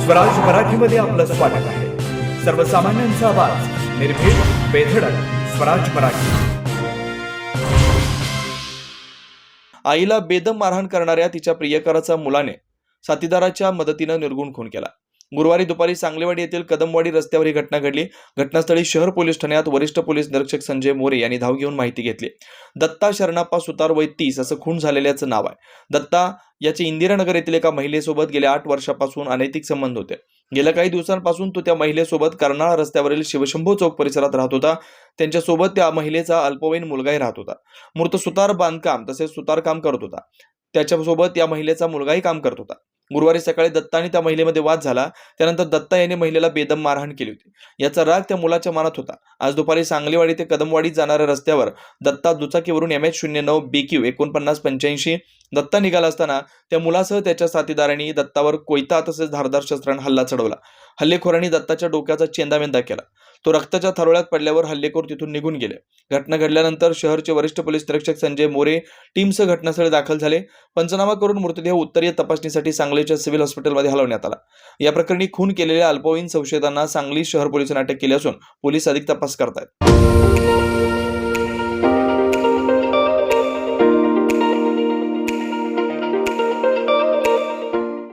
स्वराज मराठीमध्ये आपलं स्वागत आहे। सर्वसामान्यांचा आवाज, निर्भीड, बेधडक, स्वराज मराठी। आईला बेदम मारहाण करणाऱ्या तिच्या प्रियकराचा मुलाने साथीदाराच्या मदतीनं निर्गुण खून केला। गुरुवारी दुपारी सांगलेवाडी येथील कदमवाडी रस्त्यावर ही घटना घडली। घटनास्थळी शहर पोलीस ठाण्यात वरिष्ठ पोलीस निरीक्षक संजय मोरे यांनी धाव घेऊन माहिती घेतली। दत्ता शरणप्पा सुतार वय 30 असं खून झालेल्याचं नाव आहे। दत्ता याचे इंदिरानगर येथील एका महिलेसोबत गेल्या 8 वर्षापासून अनैतिक संबंध होते। गेल्या काही दिवसांपासून तो त्या महिलेसोबत कर्नाळा रस्त्यावरील शिवशंभू चौक परिसरात राहत होता। त्यांच्यासोबत त्या महिलेचा अल्पवयीन मुलगाही राहत होता। मृत सुतार बांधकाम तसेच सुतारकाम करत होता। त्याच्यासोबत या महिलेचा मुलगाही काम करत होता। गुरुवारी सकाळी दत्ता आणि त्या महिलेमध्ये वाद झाला। त्यानंतर दत्ता याने महिलेला बेदम मारहाण केली होती। याचा राग त्या मुलाच्या मनात होता। आज दुपारी सांगलीवाडी ते कदमवाडी जाणाऱ्या रस्त्यावर दत्ता दुचाकीवरून MH09 BQ 4985 दत्ता निघाला असताना त्या मुलासह त्याच्या साथीदारांनी दत्तावर कोयता तसेच धारदार शस्त्राने हल्ला चढवला। हल्लेखोरांनी दत्ताच्या डोक्याचा चेंदामेंदा केला। तो रक्ताच्या थारोळ्यात पडल्यावर हल्लेखोर तिथून निघून गेले। घटना घडल्यानंतर शहरचे वरिष्ठ पोलीस निरीक्षक संजय मोरे टीमसह घटनास्थळी दाखल झाले। पंचनामा करून मृतदेह उत्तरीय तपासणीसाठी सांगलीच्या सिव्हिल हॉस्पिटलमध्ये हलवण्यात आला। या प्रकरणी खून केलेल्या अल्पवयीन संशयितांना सांगली शहर पोलिसांनी अटक केली असून पोलीस अधिक तपास करत आहेत।